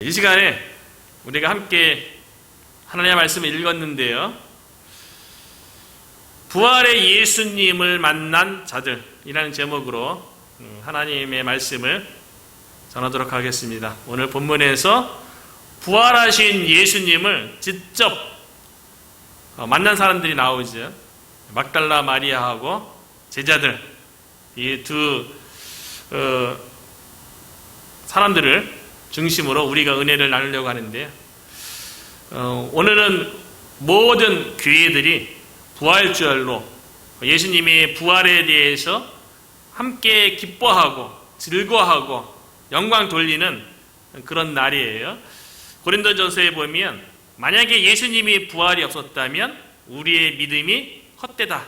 이 시간에 우리가 함께 하나님의 말씀을 읽었는데요. 부활의 예수님을 만난 자들이라는 제목으로 하나님의 말씀을 전하도록 하겠습니다. 오늘 본문에서 부활하신 예수님을 직접 만난 사람들이 나오죠. 막달라 마리아하고 제자들, 이 두 사람들을 중심으로 우리가 은혜를 나누려고 하는데요. 오늘은 모든 교회들이 부활주일로 예수님의 부활에 대해서 함께 기뻐하고 즐거워하고 영광 돌리는 그런 날이에요. 고린도전서에 보면 만약에 예수님이 부활이 없었다면 우리의 믿음이 헛되다,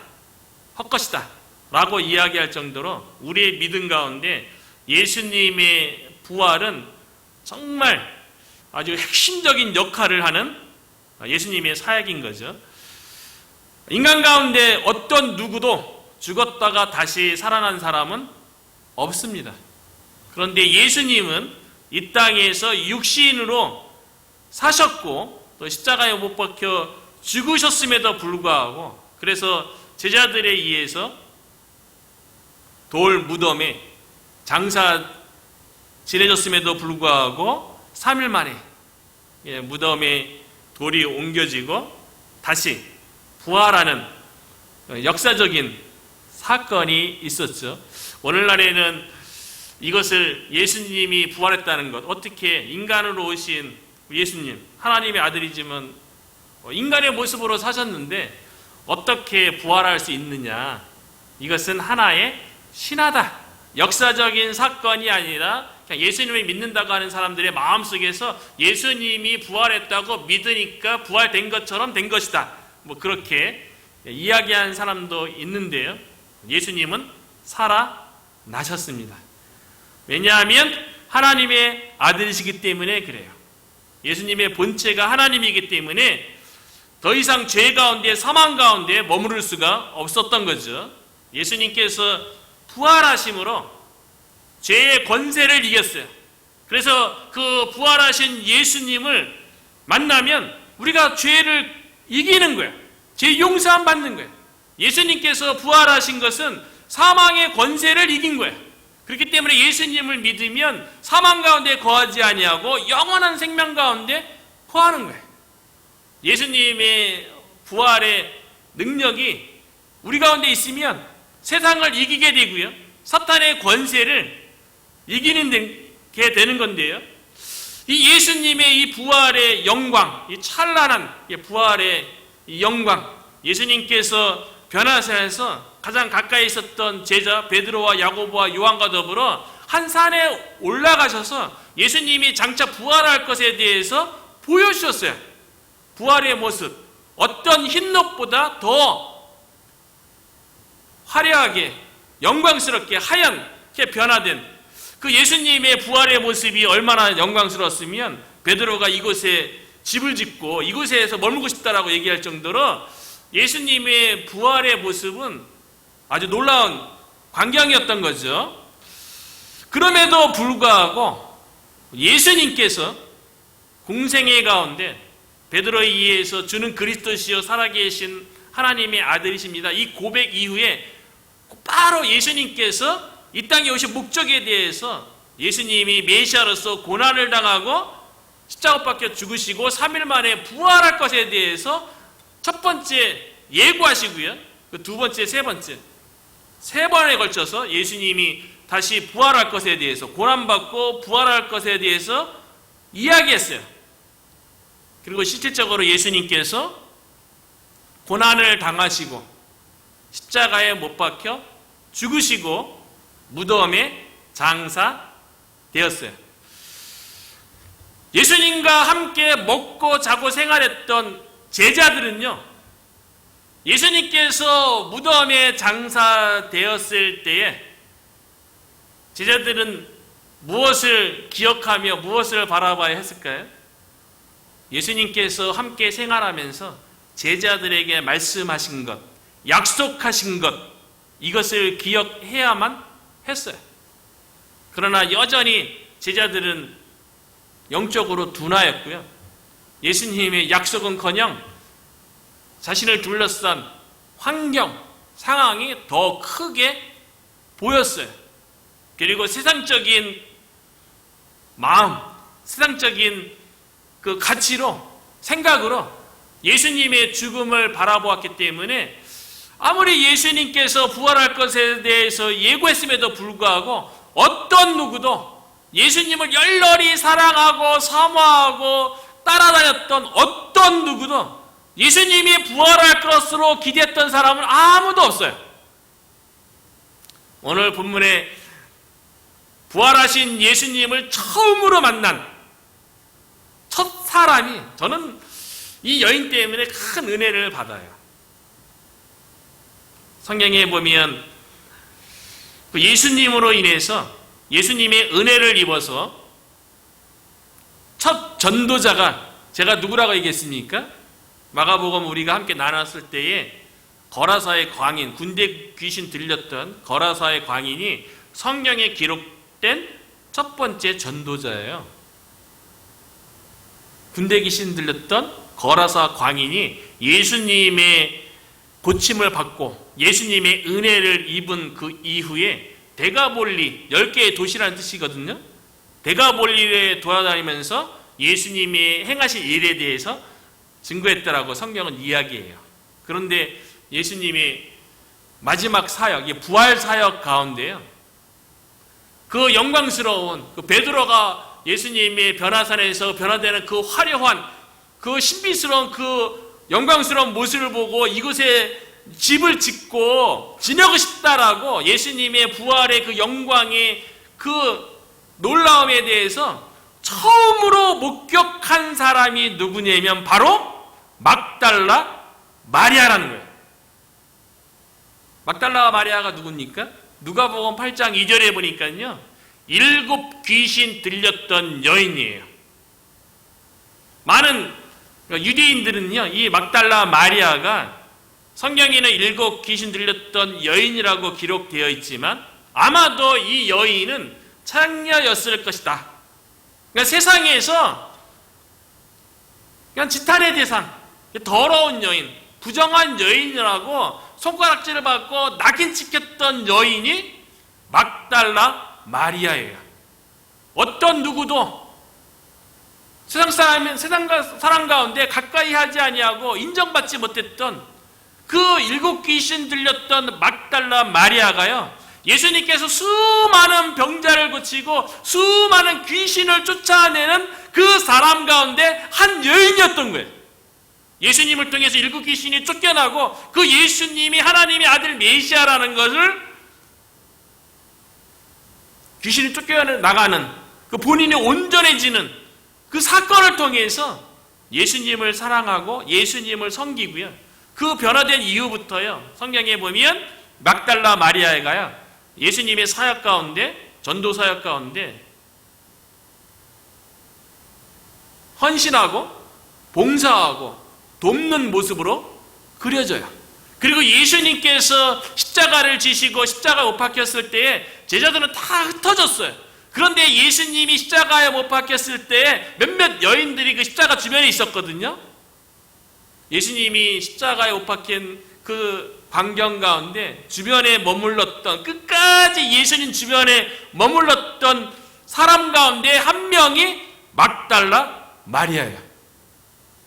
헛것이다 라고 이야기할 정도로 우리의 믿음 가운데 예수님의 부활은 정말 아주 핵심적인 역할을 하는 예수님의 사역인 거죠. 인간 가운데 어떤 누구도 죽었다가 다시 살아난 사람은 없습니다. 그런데 예수님은 이 땅에서 육신으로 사셨고 또 십자가에 못 박혀 죽으셨음에도 불구하고 그래서 제자들에 의해서 돌 무덤에 장사 지내졌음에도 불구하고 3일 만에 무덤에 돌이 옮겨지고 다시 부활하는 역사적인 사건이 있었죠. 오늘날에는 이것을 예수님이 부활했다는 것, 어떻게 인간으로 오신 예수님, 하나님의 아들이지만 인간의 모습으로 사셨는데 어떻게 부활할 수 있느냐, 이것은 하나의 신화다, 역사적인 사건이 아니라 그냥 예수님을 믿는다고 하는 사람들의 마음속에서 예수님이 부활했다고 믿으니까 부활된 것처럼 된 것이다, 그렇게 이야기하는 사람도 있는데요. 예수님은 살아나셨습니다. 왜냐하면 하나님의 아들이시기 때문에 그래요. 예수님의 본체가 하나님이기 때문에 더 이상 죄 가운데 사망 가운데 머무를 수가 없었던 거죠. 예수님께서 부활하심으로 죄의 권세를 이겼어요. 그래서 그 부활하신 예수님을 만나면 우리가 죄를 이기는 거예요. 죄 용서함 받는 거예요. 예수님께서 부활하신 것은 사망의 권세를 이긴 거예요. 그렇기 때문에 예수님을 믿으면 사망 가운데 거하지 아니하고 영원한 생명 가운데 거하는 거예요. 예수님의 부활의 능력이 우리 가운데 있으면 세상을 이기게 되고요, 사탄의 권세를 이기는 게 되는 건데요. 이 예수님의 이 부활의 영광, 이 찬란한 부활의 영광, 예수님께서 변화사에서 가장 가까이 있었던 제자 베드로와 야고보와 요한과 더불어 한 산에 올라가셔서 예수님이 장차 부활할 것에 대해서 보여주셨어요. 부활의 모습, 어떤 흰옷보다 더 화려하게 영광스럽게 하얗게 변화된 그 예수님의 부활의 모습이 얼마나 영광스러웠으면 베드로가 이곳에 집을 짓고 이곳에서 머물고 싶다라고 얘기할 정도로 예수님의 부활의 모습은 아주 놀라운 광경이었던 거죠. 그럼에도 불구하고 예수님께서 공생애 가운데 베드로에 의해서 주는 그리스도시요 살아계신 하나님의 아들이십니다, 이 고백 이후에 바로 예수님께서 이 땅에 오신 목적에 대해서 예수님이 메시아로서 고난을 당하고 십자가 박혀 죽으시고 3일 만에 부활할 것에 대해서 첫 번째 예고하시고요, 그 두 번째, 세 번째, 세 번에 걸쳐서 예수님이 다시 부활할 것에 대해서, 고난받고 부활할 것에 대해서 이야기했어요. 그리고 실질적으로 예수님께서 고난을 당하시고 십자가에 못 박혀 죽으시고 무덤에 장사되었어요. 예수님과 함께 먹고 자고 생활했던 제자들은요, 예수님께서 무덤에 장사되었을 때에 제자들은 무엇을 기억하며 무엇을 바라봐야 했을까요? 예수님께서 함께 생활하면서 제자들에게 말씀하신 것, 약속하신 것, 이것을 기억해야만 했어요. 그러나 여전히 제자들은 영적으로 둔하였고요. 예수님의 약속은커녕 자신을 둘러싼 환경, 상황이 더 크게 보였어요. 그리고 세상적인 마음, 세상적인 그 가치로, 생각으로 예수님의 죽음을 바라보았기 때문에 아무리 예수님께서 부활할 것에 대해서 예고했음에도 불구하고 어떤 누구도 예수님을 열렬히 사랑하고 사모하고 따라다녔던 어떤 누구도 예수님이 부활할 것으로 기대했던 사람은 아무도 없어요. 오늘 본문에 부활하신 예수님을 처음으로 만난 첫 사람이, 저는 이 여인 때문에 큰 은혜를 받아요. 성경에 보면 예수님으로 인해서, 예수님의 은혜를 입어서 첫 전도자가, 제가 누구라고 얘기했습니까? 마가복음 우리가 함께 나눴을 때에 거라사의 광인, 군대 귀신 들렸던 거라사의 광인이 성경에 기록된 첫 번째 전도자예요. 군대 귀신 들렸던 거라사 광인이 예수님의 고침을 받고 예수님의 은혜를 입은 그 이후에 데가볼리, 10개의 도시라는 뜻이거든요. 데가볼리에 돌아다니면서 예수님의 행하신 일에 대해서 증거했다라고 성경은 이야기해요. 그런데 예수님의 마지막 사역, 부활 사역 가운데요, 그 영광스러운 그 베드로가 예수님의 변화산에서 변화되는 그 화려한 그 신비스러운 그 영광스러운 모습을 보고 이곳에 집을 짓고 지내고 싶다라고 예수님의 부활의 그 영광의 그 놀라움에 대해서 처음으로 목격한 사람이 누구냐면 바로 막달라 마리아라는 거예요. 막달라 마리아가 누굽니까? 누가복음 8장 2절에 보니까요, 7 귀신 들렸던 여인이에요. 많은 유대인들은요, 이 막달라 마리아가 성경에는 7 귀신 들렸던 여인이라고 기록되어 있지만 아마도 이 여인은 창녀였을 것이다. 그러니까 세상에서 그냥 지탄의 대상, 더러운 여인, 부정한 여인이라고 손가락질을 받고 낙인 찍혔던 여인이 막달라 마리아예요. 어떤 누구도 세상 사람 가운데 가까이 하지 아니하고 인정받지 못했던 그 7 귀신 들렸던 막달라 마리아가요, 예수님께서 수많은 병자를 고치고 수많은 귀신을 쫓아내는 그 사람 가운데 한 여인이었던 거예요. 예수님을 통해서 7 귀신이 쫓겨나고 그 예수님이 하나님의 아들 메시아라는 것을, 귀신이 쫓겨나가는 그 본인이 온전해지는 그 사건을 통해서 예수님을 사랑하고 예수님을 섬기고요, 그 변화된 이후부터요, 성경에 보면 막달라 마리아가요, 예수님의 사역 가운데, 전도 사역 가운데 헌신하고 봉사하고 돕는 모습으로 그려져요. 그리고 예수님께서 십자가를 지시고 십자가에 못 박혔을 때에 제자들은 다 흩어졌어요. 그런데 예수님이 십자가에 못 박혔을 때에 몇몇 여인들이 그 십자가 주변에 있었거든요. 예수님이 십자가에 못 박힌 그 광경 가운데 주변에 머물렀던, 끝까지 예수님 주변에 머물렀던 사람 가운데 한 명이 막달라 마리아예요.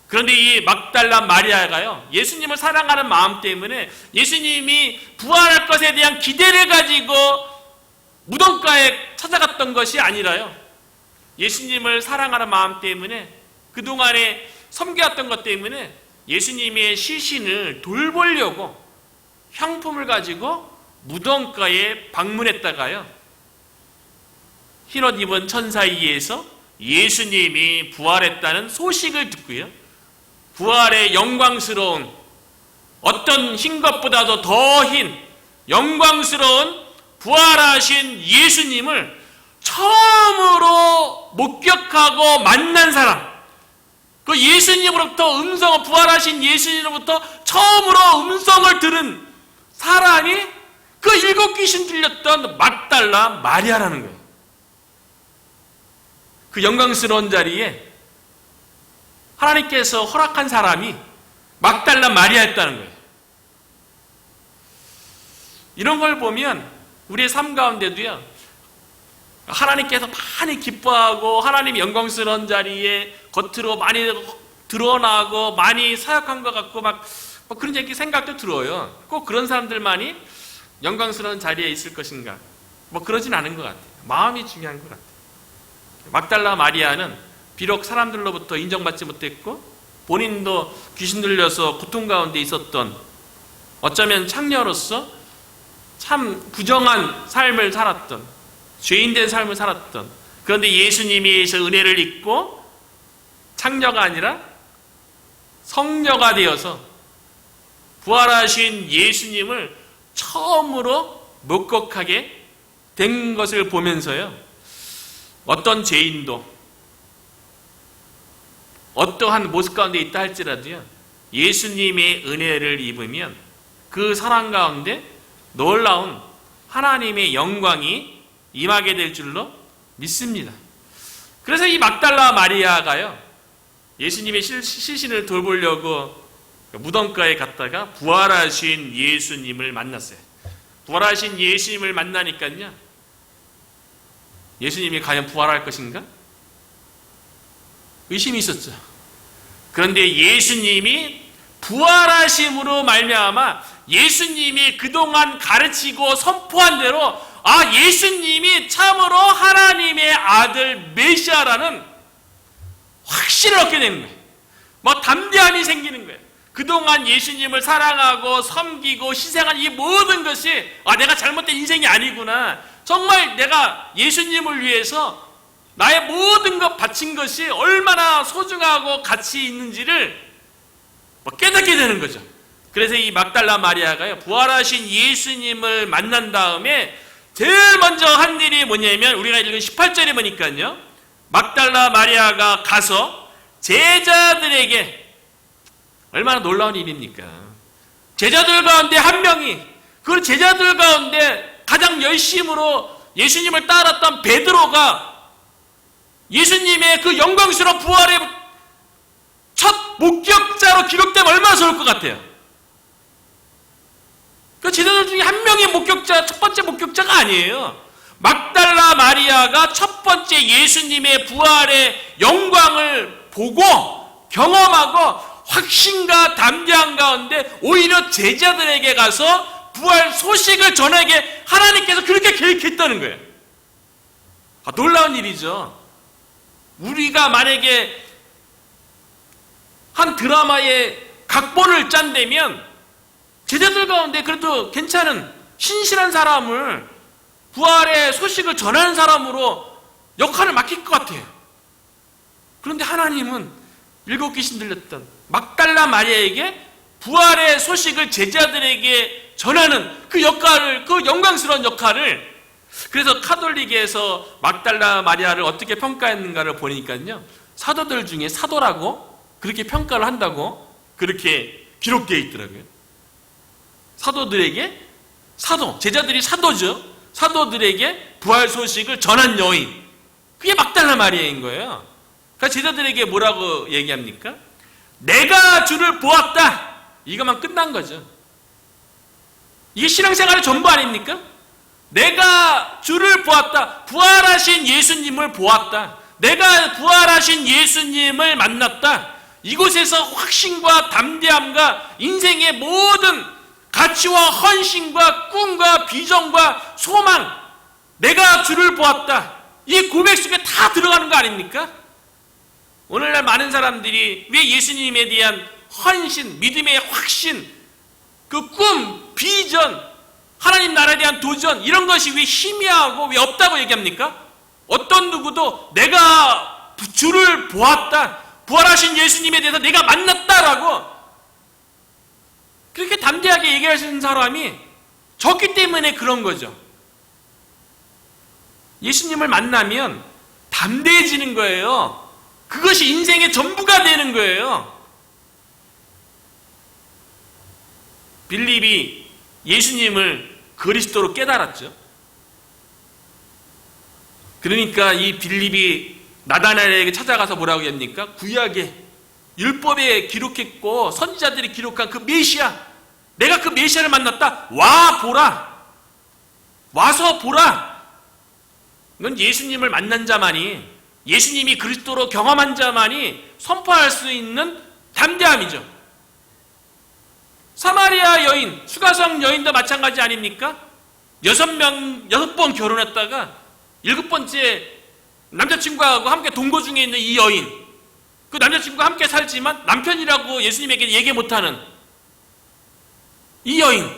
그런데 이 막달라 마리아가요, 예수님을 사랑하는 마음 때문에 예수님이 부활할 것에 대한 기대를 가지고 무덤가에 찾아갔던 것이 아니라요, 예수님을 사랑하는 마음 때문에, 그동안에 섬겨왔던 것 때문에 예수님의 시신을 돌보려고 향품을 가지고 무덤가에 방문했다가요, 흰옷 입은 천사에 의해서 예수님이 부활했다는 소식을 듣고요, 부활의 영광스러운, 어떤 흰 것보다도 더 흰 영광스러운 부활하신 예수님을 처음으로 목격하고 만난 사람, 그 예수님으로부터 음성을, 부활하신 예수님으로부터 처음으로 음성을 들은 사람이 그 7 귀신 들렸던 막달라 마리아라는 거예요. 그 영광스러운 자리에 하나님께서 허락한 사람이 막달라 마리아였다는 거예요. 이런 걸 보면 우리의 삶 가운데도요, 하나님께서 많이 기뻐하고 하나님 영광스러운 자리에 겉으로 많이 드러나고 많이 사역한 것 같고 막 그런 얘기 생각도 들어요. 꼭 그런 사람들만이 영광스러운 자리에 있을 것인가? 그러진 않은 것 같아요. 마음이 중요한 것 같아요. 막달라 마리아는 비록 사람들로부터 인정받지 못했고 본인도 귀신 들려서 고통 가운데 있었던, 어쩌면 창녀로서 참 부정한 삶을 살았던, 죄인된 삶을 살았던, 그런데 예수님이서 은혜를 입고 창녀가 아니라 성녀가 되어서 부활하신 예수님을 처음으로 목격하게 된 것을 보면서요, 어떤 죄인도 어떠한 모습 가운데 있다 할지라도요, 예수님의 은혜를 입으면 그 사람 가운데 놀라운 하나님의 영광이 임하게 될 줄로 믿습니다. 그래서 이 막달라 마리아가요, 예수님의 시신을 돌보려고 무덤가에 갔다가 부활하신 예수님을 만났어요. 부활하신 예수님을 만나니까요, 예수님이 과연 부활할 것인가? 의심이 있었죠. 그런데 예수님이 부활하심으로 말미암아 예수님이 그동안 가르치고 선포한 대로 예수님이 참으로 하나님의 아들 메시아라는 확신을 얻게 되는 거예요. 담대함이 생기는 거예요. 그동안 예수님을 사랑하고 섬기고 희생한 이 모든 것이 내가 잘못된 인생이 아니구나. 정말 내가 예수님을 위해서 나의 모든 것 바친 것이 얼마나 소중하고 가치 있는지를 깨닫게 되는 거죠. 그래서 이 막달라 마리아가요, 부활하신 예수님을 만난 다음에 제일 먼저 한 일이 뭐냐면, 우리가 읽은 18절에 보니까요, 막달라 마리아가 가서 제자들에게, 얼마나 놀라운 일입니까? 제자들 가운데 한 명이, 그 제자들 가운데 가장 열심으로 예수님을 따랐던 베드로가 예수님의 그 영광스러운 부활의 첫 목격자로 기록되면 얼마나 좋을 것 같아요. 그 제자들 중에 한 명의 목격자, 첫 번째 목격자가 아니에요. 막달라 마리아가 첫 번째 예수님의 부활의 영광을 보고 경험하고 확신과 담대함 가운데 오히려 제자들에게 가서 부활 소식을 전하게 하나님께서 그렇게 계획했다는 거예요. 놀라운 일이죠. 우리가 만약에 한 드라마의 각본을 짠다면 제자들 가운데 그래도 괜찮은 신실한 사람을 부활의 소식을 전하는 사람으로 역할을 맡길 것 같아요. 그런데 하나님은 일곱 귀신 들렸던 막달라 마리아에게 부활의 소식을 제자들에게 전하는 그 역할을, 그 영광스러운 역할을, 그래서 카톨릭에서 막달라 마리아를 어떻게 평가했는가를 보니까요, 사도들 중에 사도라고 그렇게 평가를 한다고 그렇게 기록되어 있더라고요. 사도들에게, 제자들이 사도죠. 사도들에게 부활 소식을 전한 여인, 그게 막달라 마리아인 거예요. 그러니까 제자들에게 뭐라고 얘기합니까? 내가 주를 보았다, 이것만 끝난 거죠. 이게 신앙생활의 전부 아닙니까? 내가 주를 보았다, 부활하신 예수님을 보았다, 내가 부활하신 예수님을 만났다, 이곳에서 확신과 담대함과 인생의 모든 가치와 헌신과 꿈과 비전과 소망, 내가 주를 보았다, 이 고백 속에 다 들어가는 거 아닙니까? 오늘날 많은 사람들이 왜 예수님에 대한 헌신, 믿음의 확신, 그 꿈, 비전, 하나님 나라에 대한 도전, 이런 것이 왜 희미하고 왜 없다고 얘기합니까? 어떤 누구도 내가 주를 보았다, 부활하신 예수님에 대해서 내가 만났다라고 그렇게 담대하게 얘기하시는 사람이 적기 때문에 그런 거죠. 예수님을 만나면 담대해지는 거예요. 그것이 인생의 전부가 되는 거예요. 빌립이 예수님을 그리스도로 깨달았죠. 그러니까 이 빌립이 나다나엘에게 찾아가서 뭐라고 합니까? 구약에 율법에 기록했고 선지자들이 기록한 그 메시아, 내가 그 메시아를 만났다. 와 보라. 와서 보라. 이건 예수님을 만난 자만이, 예수님이 그리스도로 경험한 자만이 선포할 수 있는 담대함이죠. 사마리아 여인, 수가성 여인도 마찬가지 아닙니까? 6번 결혼했다가 7번째 남자친구하고 함께 동거 중에 있는 이 여인, 그 남자친구와 함께 살지만 남편이라고 예수님에게 얘기 못하는 이 여인,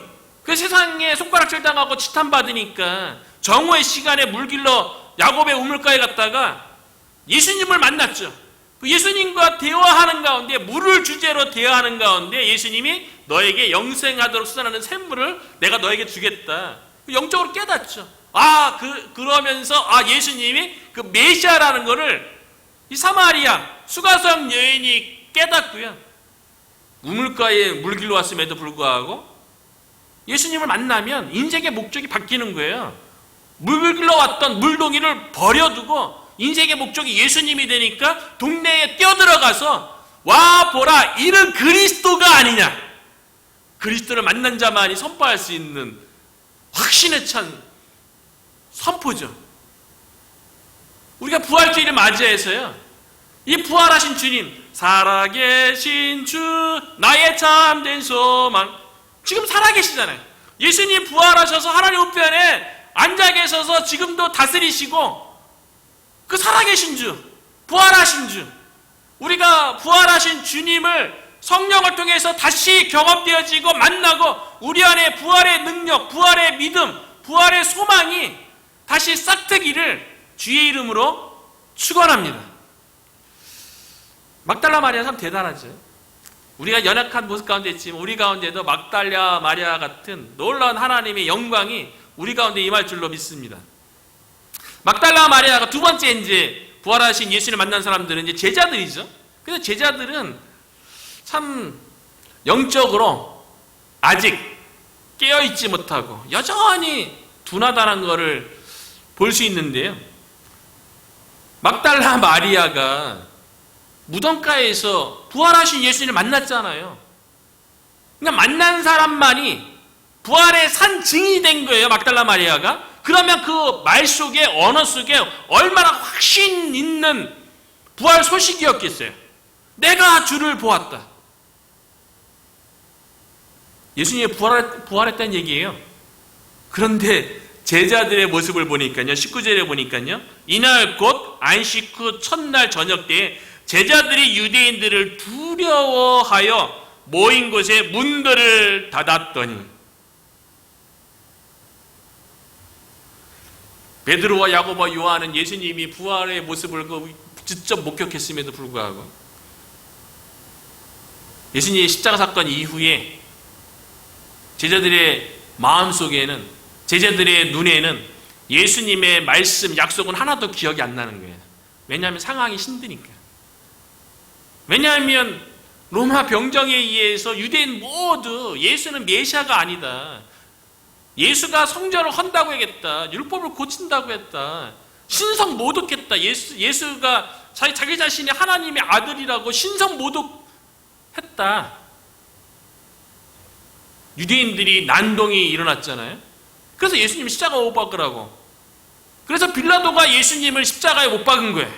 그 세상에 손가락질 당하고 치탄받으니까 정오의 시간에 물길러 야곱의 우물가에 갔다가 예수님을 만났죠. 그 예수님과 대화하는 가운데, 물을 주제로 대화하는 가운데 예수님이 너에게 영생하도록 수단하는 샘물을 내가 너에게 주겠다. 영적으로 깨닫죠. 그러면서 예수님이 그 메시아라는 거를 이 사마리아 수가성 여인이 깨닫고요. 우물가에 물길로 왔음에도 불구하고 예수님을 만나면 인생의 목적이 바뀌는 거예요. 물길로 왔던 물동이를 버려두고 인생의 목적이 예수님이 되니까 동네에 뛰어들어가서 와 보라, 이는 그리스도가 아니냐. 그리스도를 만난 자만이 선포할 수 있는 확신에 찬 선포죠. 우리가 부활주일을 맞이해서요, 이 부활하신 주님, 살아계신 주 나의 참된 소망, 지금 살아계시잖아요. 예수님 부활하셔서 하나님 우편에 앉아 계셔서 지금도 다스리시고, 그 살아계신 주, 부활하신 주, 우리가 부활하신 주님을 성령을 통해서 다시 경험되어지고 만나고 우리 안에 부활의 능력, 부활의 믿음, 부활의 소망이 다시 싹트기를 주의 이름으로 축원합니다. 막달라 마리아 참 대단하죠. 우리가 연약한 모습 가운데 있지만 우리 가운데도 막달라 마리아 같은 놀라운 하나님의 영광이 우리 가운데 임할 줄로 믿습니다. 막달라 마리아가 두 번째 이제 부활하신 예수를 만난 사람들은 이제 제자들이죠. 그래서 제자들은 참 영적으로 아직 깨어있지 못하고 여전히 둔하다는 것을 볼 수 있는데요. 막달라 마리아가 무덤가에서 부활하신 예수님을 만났잖아요. 그러니까 만난 사람만이 부활의 산 증인이 된 거예요, 막달라 마리아가. 그러면 그 말 속에, 언어 속에 얼마나 확신 있는 부활 소식이었겠어요. 내가 주를 보았다. 예수님이 부활했다는 얘기예요. 그런데 제자들의 모습을 보니까요, 19절에 보니까요, 이날 곧 안식 후 첫날 저녁 때에 제자들이 유대인들을 두려워하여 모인 곳에 문들을 닫았더니, 베드로와 야고보와 요한은 예수님이 부활의 모습을 직접 목격했음에도 불구하고 예수님의 십자가 사건 이후에 제자들의 마음속에는, 제자들의 눈에는 예수님의 말씀, 약속은 하나도 기억이 안 나는 거예요. 왜냐하면 상황이 힘드니까. 왜냐하면 로마 병정에 의해서 유대인 모두 예수는 메시아가 아니다, 예수가 성전을 헌다고 했다, 율법을 고친다고 했다, 신성 모독했다, 예수가 자기 자신이 하나님의 아들이라고 신성 모독했다. 유대인들이 난동이 일어났잖아요. 그래서 예수님이 십자가에 못 박으라고. 그래서 빌라도가 예수님을 십자가에 못 박은 거예요.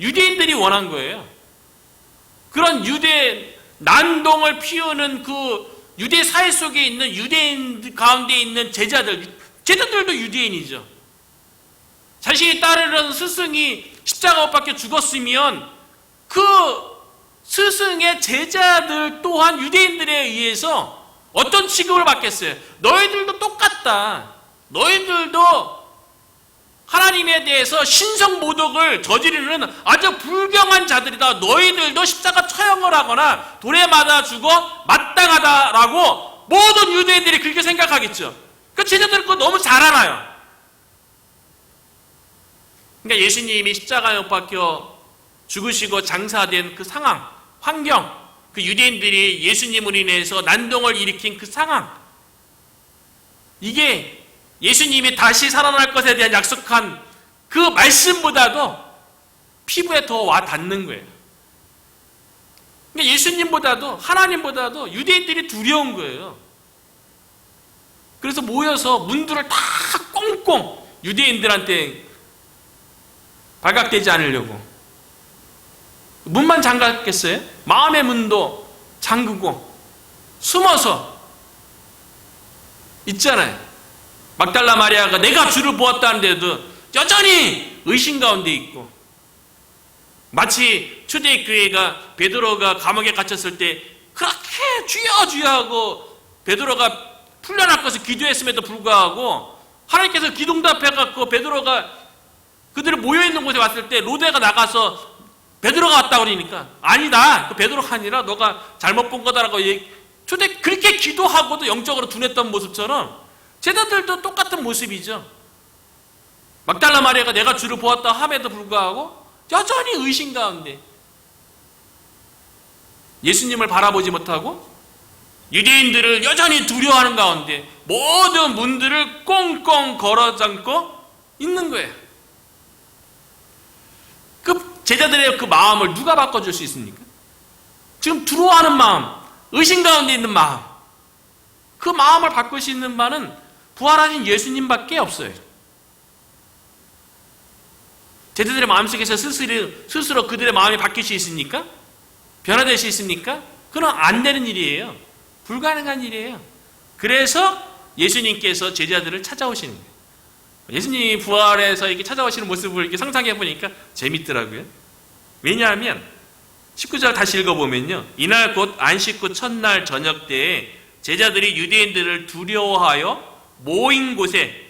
유대인들이 원한 거예요. 그런 유대 난동을 피우는 그 유대 사회 속에 있는 유대인 가운데 있는 제자들도 유대인이죠. 자신이 따르는 스승이 십자가 못 박혀 죽었으면 그 스승의 제자들 또한 유대인들에 의해서 어떤 취급을 받겠어요? 너희들도 똑같다. 너희들도 하나님에 대해서 신성 모독을 저지르는 아주 불경한 자들이다. 너희들도 십자가 처형을 하거나 돌에 맞아 죽어 마땅하다라고 모든 유대인들이 그렇게 생각하겠죠. 그 제자들은 그거 너무 잘 알아요. 그러니까 예수님이 십자가에 못 박혀 죽으시고 장사된 그 상황, 환경, 그 유대인들이 예수님으로 인해서 난동을 일으킨 그 상황, 이게 예수님이 다시 살아날 것에 대한 약속한 그 말씀보다도 피부에 더 와 닿는 거예요. 그러니까 예수님보다도 하나님보다도 유대인들이 두려운 거예요. 그래서 모여서 문들을 다 꽁꽁 유대인들한테 발각되지 않으려고 문만 잠갔겠어요? 마음의 문도 잠그고 숨어서 있잖아요. 막달라 마리아가 내가 주를 보았다는데도 여전히 의심 가운데 있고, 마치 초대교회가 베드로가 감옥에 갇혔을 때 그렇게 주여 주여 하고 베드로가 풀려날 것을 기도했음에도 불구하고 하나님께서 기도응답해갖고 베드로가 그들이 모여있는 곳에 왔을 때 로데가 나가서 베드로가 왔다고 그러니까 아니다, 그 베드로가 아니라 너가 잘못 본 거다라고 그렇게 기도하고도 영적으로 둔했던 모습처럼 제자들도 똑같은 모습이죠. 막달라 마리아가 내가 주를 보았다 함에도 불구하고 여전히 의심 가운데 예수님을 바라보지 못하고 유대인들을 여전히 두려워하는 가운데 모든 문들을 꽁꽁 걸어 잠고 있는 거예요. 그 제자들의 그 마음을 누가 바꿔줄 수 있습니까? 지금 두려워하는 마음, 의심 가운데 있는 마음, 그 마음을 바꿀 수 있는 바는 부활하신 예수님밖에 없어요. 제자들의 마음속에서 스스로 그들의 마음이 바뀔 수 있습니까? 변화될 수 있습니까? 그건 안 되는 일이에요. 불가능한 일이에요. 그래서 예수님께서 제자들을 찾아오시는 거예요. 예수님이 부활해서 이렇게 찾아오시는 모습을 이렇게 상상해 보니까 재밌더라고요. 왜냐하면 19절 다시 읽어보면요, 이날 곧 안식 후 첫날 저녁 때에 제자들이 유대인들을 두려워하여 모인 곳에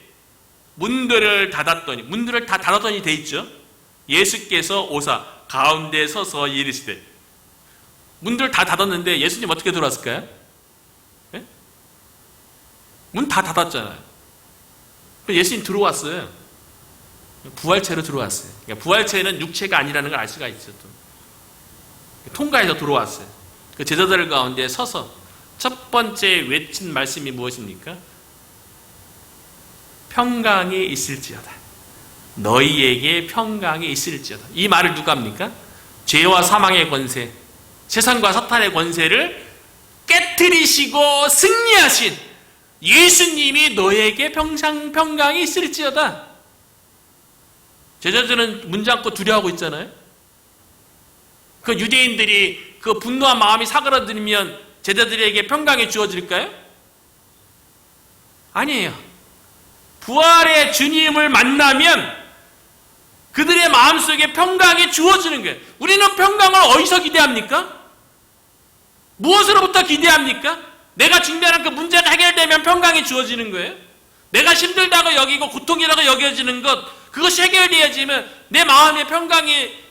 문들을 다 닫았더니 돼 있죠. 예수께서 오사 가운데 서서 이르시되. 문들 다 닫았는데 예수님 어떻게 들어왔을까요? 네? 문 다 닫았잖아요. 예수님 들어왔어요. 부활체로 들어왔어요. 그러니까 부활체는 육체가 아니라는 걸 알 수가 있죠. 또. 통과해서 들어왔어요. 그 제자들 가운데 서서 첫 번째 외친 말씀이 무엇입니까? 평강이 있을지어다. 너희에게 평강이 있을지어다. 이 말을 누가 합니까? 죄와 사망의 권세, 세상과 사탄의 권세를 깨트리시고 승리하신 예수님이 너에게 평강이 있을지어다. 제자들은 문 잠고 두려워하고 있잖아요. 그 유대인들이 그 분노한 마음이 사그라들면 제자들에게 평강이 주어질까요? 아니에요. 부활의 주님을 만나면 그들의 마음속에 평강이 주어지는 거예요. 우리는 평강을 어디서 기대합니까? 무엇으로부터 기대합니까? 내가 직면한 그 문제가 해결되면 평강이 주어지는 거예요. 내가 힘들다고 여기고 고통이라고 여겨지는 것, 그것이 해결되어지면 내 마음에 평강이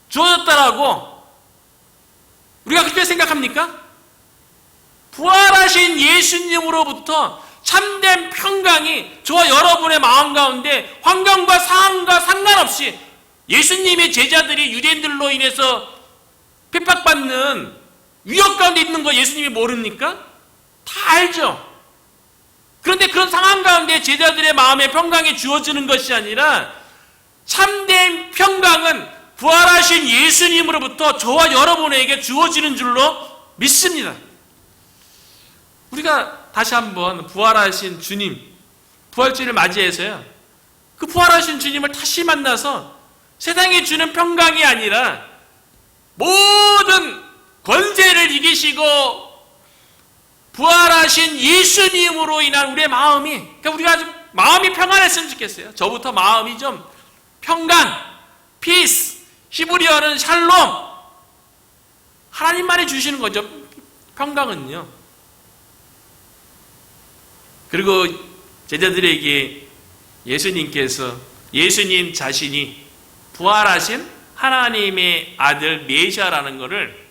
주어졌다라고 우리가 그렇게 생각합니까? 부활하신 예수님으로부터 참된 평강이 저와 여러분의 마음 가운데 환경과 상황과 상관없이, 예수님의 제자들이 유대인들로 인해서 핍박받는 위협 가운데 있는 거 예수님이 모릅니까? 다 알죠. 그런데 그런 상황 가운데 제자들의 마음에 평강이 주어지는 것이 아니라 참된 평강은 부활하신 예수님으로부터 저와 여러분에게 주어지는 줄로 믿습니다. 우리가 다시 한번 부활하신 주님, 부활주를 맞이해서요, 그 부활하신 주님을 다시 만나서 세상이 주는 평강이 아니라 모든 권세를 이기시고 부활하신 예수님으로 인한 우리의 마음이, 그러니까 우리가 좀 마음이 평안했으면 좋겠어요. 저부터 마음이 좀 평강, 피스, 히브리어는 샬롬, 하나님만이 주시는 거죠. 평강은요. 그리고 제자들에게 예수님께서, 예수님 자신이 부활하신 하나님의 아들 메시아라는 것을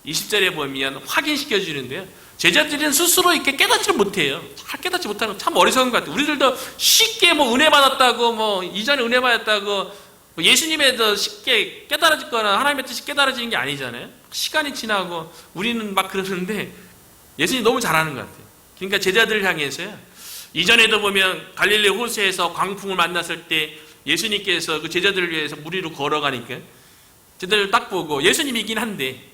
20절에 보면 확인시켜 주는데요, 제자들은 스스로 이렇게 깨닫지 못해요. 잘 깨닫지 못하는 건 참 어리석은 것 같아요. 우리들도 쉽게 은혜 받았다고, 이전에 은혜 받았다고 예수님에 더 쉽게 깨달아지거나 하나님의 뜻이 깨달아지는 게 아니잖아요. 시간이 지나고 우리는 막 그러는데 예수님이 너무 잘하는 것 같아요. 그러니까 제자들을 향해서요, 이전에도 보면 갈릴리 호수에서 광풍을 만났을 때 예수님께서 그 제자들을 위해서 물 위로 걸어가니까 제자들 딱 보고 예수님이긴 한데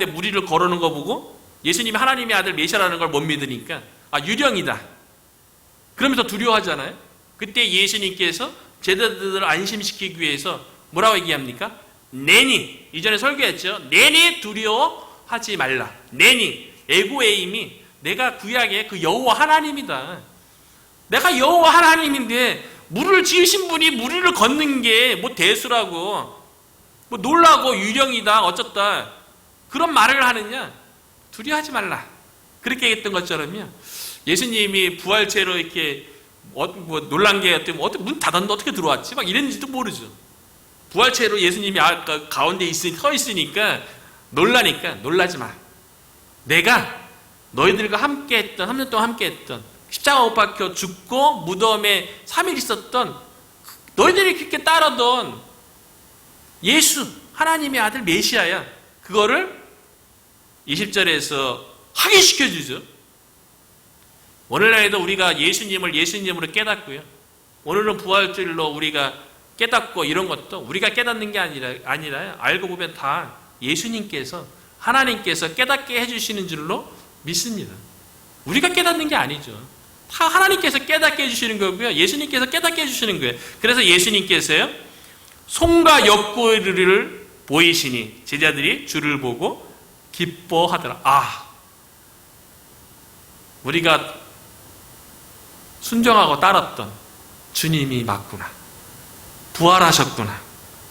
물 위로 걸어오는 거 보고 예수님이 하나님의 아들 메시아라는 걸 못 믿으니까 유령이다 그러면서 두려워하잖아요. 그때 예수님께서 제자들을 안심시키기 위해서 뭐라고 얘기합니까? 내니, 이전에 설교했죠. 내니 두려워하지 말라. 내니, 에고에임이 내가 구약의 그 여호와 하나님이다. 내가 여호와 하나님인데 물을 지으신 분이 물 위를 걷는 게 뭐 대수라고 뭐 놀라고 유령이다 어쩌다 그런 말을 하느냐. 두려워하지 말라. 그렇게 얘기했던 것처럼요. 예수님이 부활체로 이렇게 뭐 놀란 게 어떻게 문 닫았는데 어떻게 들어왔지? 막 이랬는지도 모르죠. 부활체로 예수님이 아까 가운데 서 있으니까 놀라니까 놀라지 마. 내가 너희들과 함께 했던 3년 동안 함께 했던 십자가 못 박혀 죽고 무덤에 3일 있었던 너희들이 그렇게 따르던 예수 하나님의 아들 메시아야. 그거를 20절에서 확인시켜 주죠. 오늘날에도 우리가 예수님을 예수님으로 깨닫고요. 오늘은 부활절로 우리가 깨닫고 이런 것도 우리가 깨닫는 게 아니라 알고 보면 다 예수님께서 하나님께서 깨닫게 해주시는 줄로 믿습니다. 우리가 깨닫는 게 아니죠. 다 하나님께서 깨닫게 해주시는 거고요. 예수님께서 깨닫게 해주시는 거예요. 그래서 예수님께서요. 손과 옆구리를 보이시니 제자들이 주를 보고 기뻐하더라. 우리가 순종하고 따랐던 주님이 맞구나. 부활하셨구나.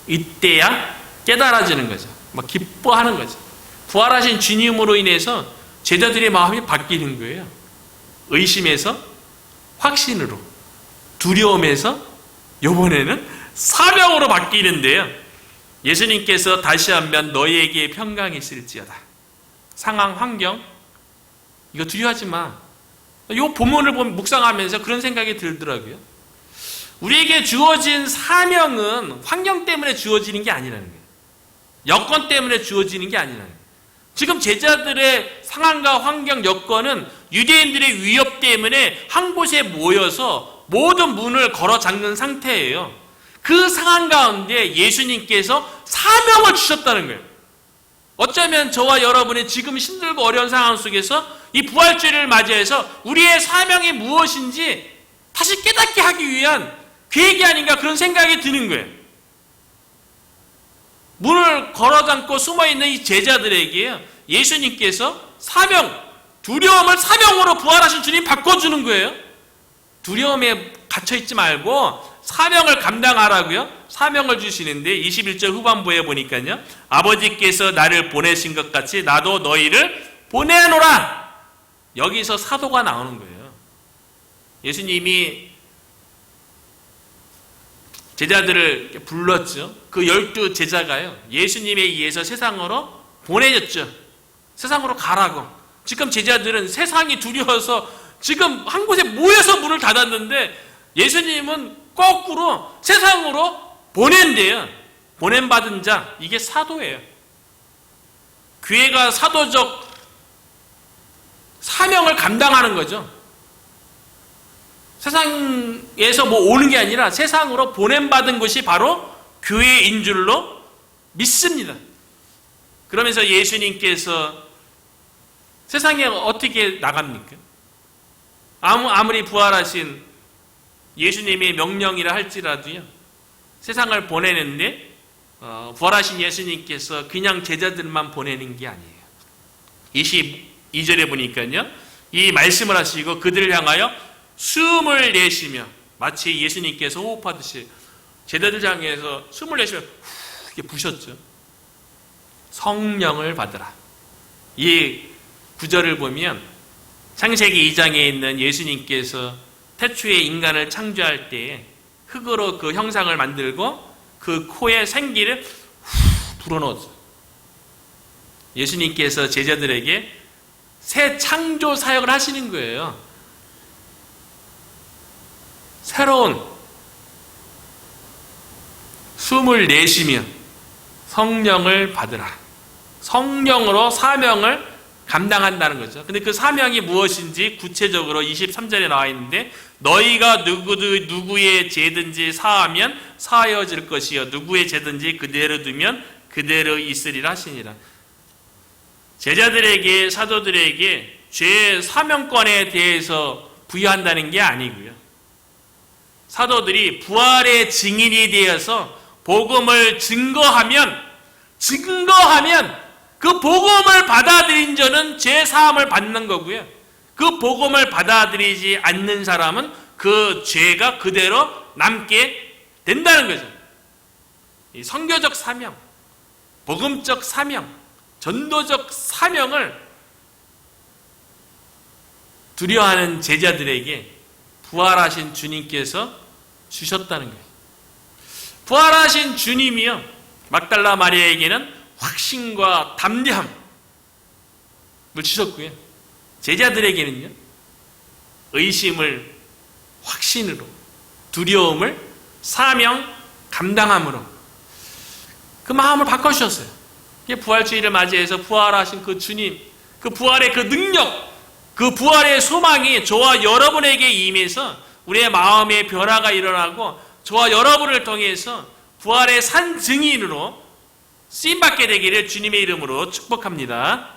이때야 깨달아지는 거죠. 막 기뻐하는 거죠. 부활하신 주님으로 인해서 제자들의 마음이 바뀌는 거예요. 의심에서 확신으로, 두려움에서 이번에는 사명으로 바뀌는데요. 예수님께서 다시 한번 너희에게 평강이 있을지어다. 상황, 환경 이거 두려워하지 마. 이 본문을 보면 묵상하면서 그런 생각이 들더라고요. 우리에게 주어진 사명은 환경 때문에 주어지는 게 아니라는 거예요. 여건 때문에 주어지는 게 아니라는 거예요. 지금 제자들의 상황과 환경 여건은 유대인들의 위협 때문에 한 곳에 모여서 모든 문을 걸어 잠근 상태예요. 그 상황 가운데 예수님께서 사명을 주셨다는 거예요. 어쩌면 저와 여러분이 지금 힘들고 어려운 상황 속에서 이 부활주의를 맞이해서 우리의 사명이 무엇인지 다시 깨닫게 하기 위한 계획이 아닌가 그런 생각이 드는 거예요. 문을 걸어 잠고 숨어있는 이 제자들에게 예수님께서 사명, 두려움을 사명으로 부활하신 주님 바꿔주는 거예요. 두려움에 갇혀있지 말고 사명을 감당하라고요. 사명을 주시는데 21절 후반부에 보니까요. 아버지께서 나를 보내신 것 같이 나도 너희를 보내노라. 여기서 사도가 나오는 거예요. 예수님이 제자들을 불렀죠. 그 12 제자가요. 예수님에 의해서 세상으로 보내졌죠. 세상으로 가라고. 지금 제자들은 세상이 두려워서 지금 한 곳에 모여서 문을 닫았는데 예수님은 거꾸로 세상으로 보낸대요. 보냄받은 자, 이게 사도예요. 교회가 사도적 사명을 감당하는 거죠. 세상에서 뭐 오는 게 아니라 세상으로 보냄받은 것이 바로 교회인 줄로 믿습니다. 그러면서 예수님께서 세상에 어떻게 나갑니까? 아무리 부활하신 예수님의 명령이라 할지라도요. 세상을 보내는데 부활하신 예수님께서 그냥 제자들만 보내는 게 아니에요. 22절에 보니까요. 이 말씀을 하시고 그들을 향하여 숨을 내쉬며 마치 예수님께서 호흡하듯이 제자들 향해서 숨을 내쉬며 이렇게 부셨죠. 성령을 받으라. 이 구절을 보면 창세기 2장에 있는 예수님께서 태초에 인간을 창조할 때에 흙으로 그 형상을 만들고 그 코에 생기를 불어넣었어요. 예수님께서 제자들에게 새 창조 사역을 하시는 거예요. 새로운 숨을 내쉬며 성령을 받으라. 성령으로 사명을 감당한다는 거죠. 근데 그 사명이 무엇인지 구체적으로 23절에 나와 있는데 너희가 누구의 죄든지 사하면 사하여질 것이요 누구의 죄든지 그대로 두면 그대로 있으리라 하시니라. 제자들에게 사도들에게 죄 사명권에 대해서 부여한다는 게 아니고요. 사도들이 부활의 증인이 되어서 복음을 증거하면 그 복음을 받아들인 자는 죄 사함을 받는 거고요. 그 복음을 받아들이지 않는 사람은 그 죄가 그대로 남게 된다는 거죠. 이 선교적 사명, 복음적 사명, 전도적 사명을 두려워하는 제자들에게 부활하신 주님께서 주셨다는 거예요. 부활하신 주님이요 막달라 마리아에게는 확신과 담대함을 주셨고요. 제자들에게는요 의심을 확신으로, 두려움을 사명 감당함으로 그 마음을 바꿔주셨어요. 이게 부활주의를 맞이해서 부활하신 그 주님, 그 부활의 그 능력, 그 부활의 소망이 저와 여러분에게 임해서 우리의 마음의 변화가 일어나고 저와 여러분을 통해서 부활의 산 증인으로 쓰임받게 되기를 주님의 이름으로 축복합니다.